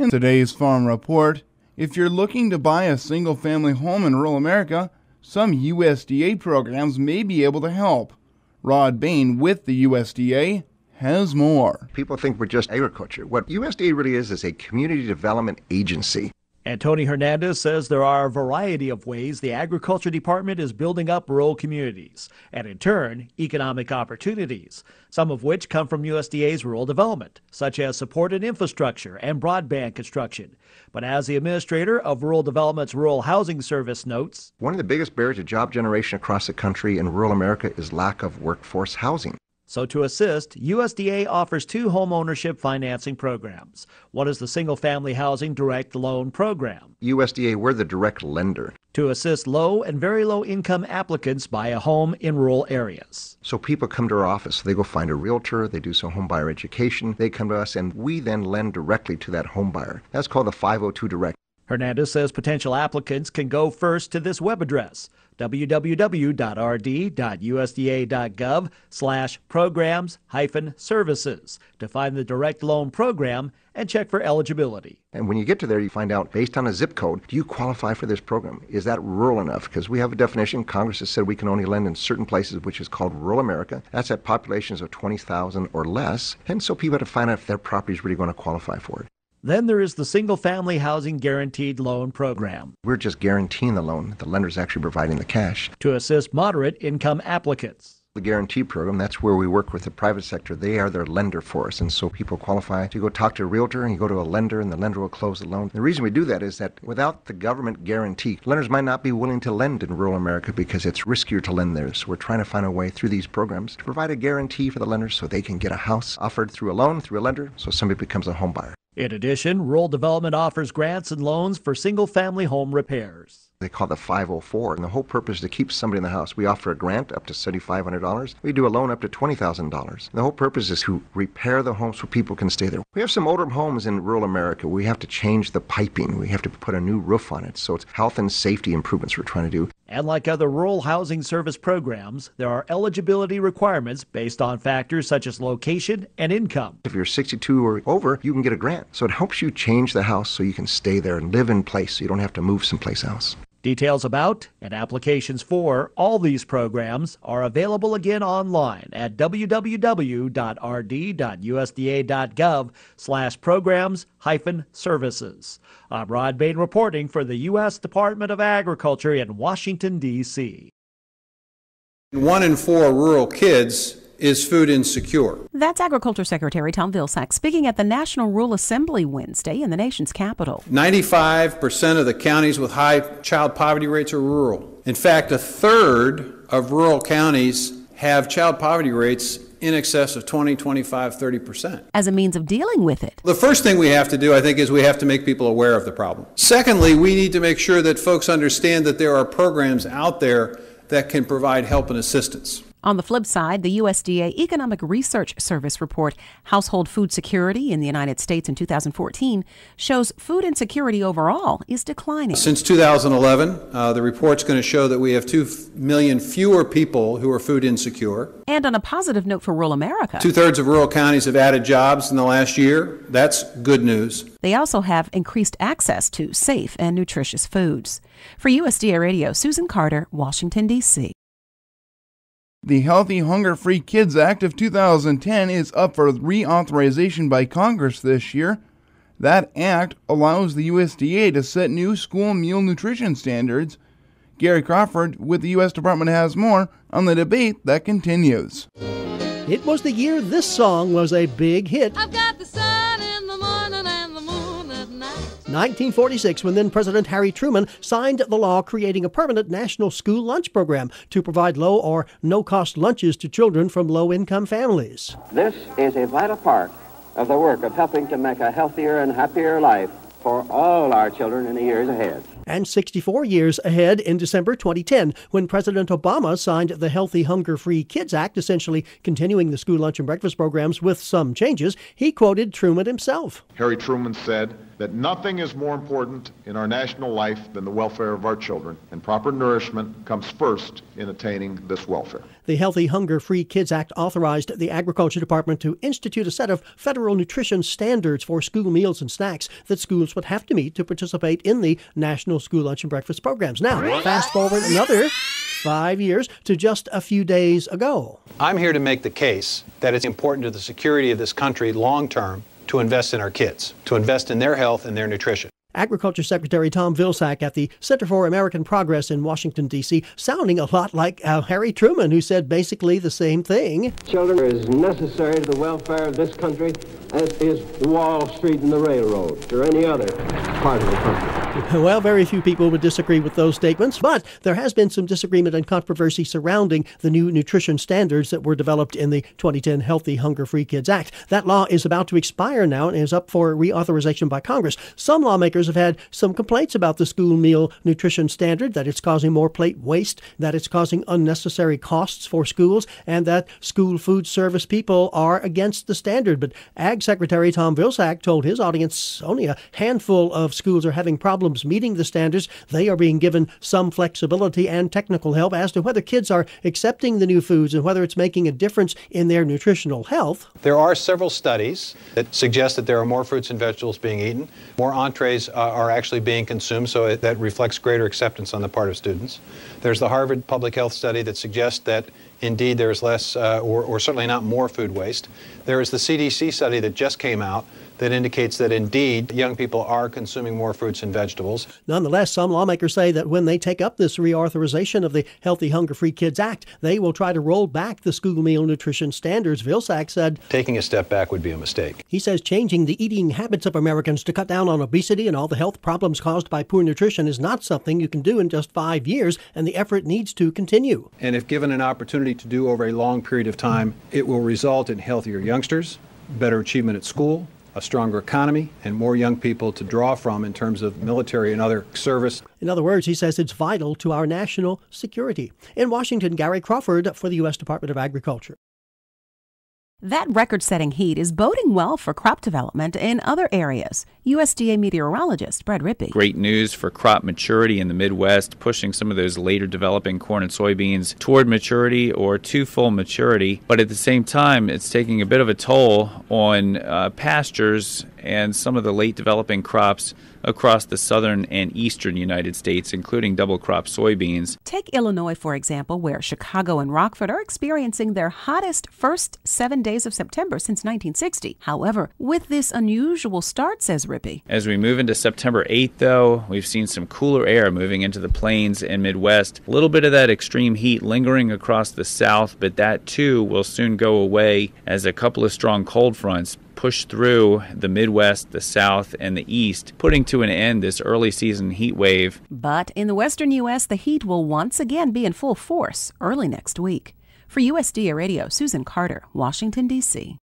In today's Farm Report, if you're looking to buy a single-family home in rural America, some USDA programs may be able to help. Rod Bain with the USDA has more. People think we're just agriculture. What USDA really is a community development agency. And Tony Hernandez says there are a variety of ways the Agriculture Department is building up rural communities, and in turn, economic opportunities, some of which come from USDA's rural development, such as supported infrastructure and broadband construction. But as the administrator of Rural Development's Rural Housing Service notes, one of the biggest barriers to job generation across the country in rural America is lack of workforce housing. So to assist, USDA offers 2 home ownership financing programs. One is the Single Family Housing Direct Loan Program. USDA, we're the direct lender. To assist low and very low income applicants buy a home in rural areas. So people come to our office, they go find a realtor, they do some home buyer education, they come to us, and we then lend directly to that home buyer. That's called the 502 Direct. Hernandez says potential applicants can go first to this web address, www.rd.usda.gov/programs-services, to find the direct loan program and check for eligibility. And when you get to there, you find out, based on a zip code, do you qualify for this program? Is that rural enough? Because we have a definition. Congress has said we can only lend in certain places, which is called rural America. That's at populations of 20,000 or less. And so people have to find out if their property is really going to qualify for it. Then there is the Single Family Housing Guaranteed Loan Program. We're just guaranteeing the loan. The lender's actually providing the cash. To assist moderate income applicants. The guarantee program, that's where we work with the private sector. They are their lender for us. And so people qualify to go talk to a realtor, and you go to a lender, and the lender will close the loan. The reason we do that is that without the government guarantee, lenders might not be willing to lend in rural America because it's riskier to lend there. So we're trying to find a way through these programs to provide a guarantee for the lenders so they can get a house offered through a loan, through a lender, so somebody becomes a home buyer. In addition, Rural Development offers grants and loans for single-family home repairs. They call it the 504, and the whole purpose is to keep somebody in the house. We offer a grant up to $7,500. We do a loan up to $20,000. The whole purpose is to repair the homes so people can stay there. We have some older homes in rural America. We have to change the piping. We have to put a new roof on it. So it's health and safety improvements we're trying to do. And like other rural housing service programs, there are eligibility requirements based on factors such as location and income. If you're 62 or over, you can get a grant. So it helps you change the house so you can stay there and live in place so you don't have to move someplace else. Details about and applications for all these programs are available again online at www.rd.usda.gov/programs-services. I'm Rod Bain reporting for the U.S. Department of Agriculture in Washington, D.C. 1 in 4 rural kids is food insecure. That's Agriculture Secretary Tom Vilsack speaking at the National Rural Assembly Wednesday in the nation's capital. 95% of the counties with high child poverty rates are rural. In fact, a third of rural counties have child poverty rates in excess of 20, 25, 30%. As a means of dealing with it. The first thing we have to do, I think, is we have to make people aware of the problem. Secondly, we need to make sure that folks understand that there are programs out there that can provide help and assistance. On the flip side, the USDA Economic Research Service report, Household Food Security in the United States in 2014, shows food insecurity overall is declining. Since 2011, the report's going to show that we have 2 million fewer people who are food insecure. And on a positive note for rural America, 2/3 of rural counties have added jobs in the last year. That's good news. They also have increased access to safe and nutritious foods. For USDA Radio, Susan Carter, Washington, D.C. The Healthy Hunger-Free Kids Act of 2010 is up for reauthorization by Congress this year. That act allows the USDA to set new school meal nutrition standards. Gary Crawford with the U.S. Department has more on the debate that continues. It was the year this song was a big hit. I've got the sun in the morning and the moon at night. 1946, when then President Harry Truman signed the law creating a permanent national school lunch program to provide low or no-cost lunches to children from low-income families. This is a vital part of the work of helping to make a healthier and happier life for all our children in the years ahead. And 64 years ahead in December 2010, when President Obama signed the Healthy Hunger-Free Kids Act, essentially continuing the school lunch and breakfast programs with some changes, he quoted Truman himself. Harry Truman said, that nothing is more important in our national life than the welfare of our children, and proper nourishment comes first in attaining this welfare. The Healthy Hunger Free Kids Act authorized the Agriculture Department to institute a set of federal nutrition standards for school meals and snacks that schools would have to meet to participate in the National School Lunch and Breakfast programs. Now, fast forward another 5 years to just a few days ago. I'm here to make the case that it's important to the security of this country long term to invest in our kids, to invest in their health and their nutrition. Agriculture Secretary Tom Vilsack at the Center for American Progress in Washington, D.C., sounding a lot like Harry Truman, who said basically the same thing. Children are as necessary to the welfare of this country as is Wall Street and the railroads or any other part of the country. Well, very few people would disagree with those statements, but there has been some disagreement and controversy surrounding the new nutrition standards that were developed in the 2010 Healthy Hunger Free Kids Act. That law is about to expire now and is up for reauthorization by Congress. Some lawmakers have had some complaints about the school meal nutrition standard, that it's causing more plate waste, that it's causing unnecessary costs for schools, and that school food service people are against the standard. But Ag Secretary Tom Vilsack told his audience only a handful of schools are having problems meeting the standards. They are being given some flexibility and technical help as to whether kids are accepting the new foods and whether it's making a difference in their nutritional health. There are several studies that suggest that there are more fruits and vegetables being eaten, more entrees are actually being consumed, so that reflects greater acceptance on the part of students. There's the Harvard Public Health study that suggests that indeed there is less or certainly not more food waste. There is the CDC study that just came out that indicates that indeed young people are consuming more fruits and vegetables. Nonetheless, some lawmakers say that when they take up this reauthorization of the Healthy Hunger Free Kids Act, they will try to roll back the school meal nutrition standards. Vilsack said taking a step back would be a mistake. He says changing the eating habits of Americans to cut down on obesity and all the health problems caused by poor nutrition is not something you can do in just 5 years, and the effort needs to continue. And if given an opportunity to do over a long period of time, it will result in healthier youngsters, better achievement at school, a stronger economy, and more young people to draw from in terms of military and other service. In other words, he says it's vital to our national security. In Washington, Gary Crawford for the U.S. Department of Agriculture. That record-setting heat is boding well for crop development in other areas. USDA meteorologist Brad Rippey. Great news for crop maturity in the Midwest, pushing some of those later developing corn and soybeans toward maturity or to full maturity. But at the same time, it's taking a bit of a toll on pastures and some of the late developing crops across the southern and eastern United States, including double crop soybeans. Take Illinois, for example, where Chicago and Rockford are experiencing their hottest first 7 days of September since 1960. However, with this unusual start, says Rippey. As we move into September 8th, though, we've seen some cooler air moving into the plains and Midwest. A little bit of that extreme heat lingering across the south, but that too will soon go away as a couple of strong cold fronts push through the Midwest, the South, and the East, putting to an end this early season heat wave. But in the western U.S., the heat will once again be in full force early next week. For USDA Radio, Susan Carter, Washington, D.C.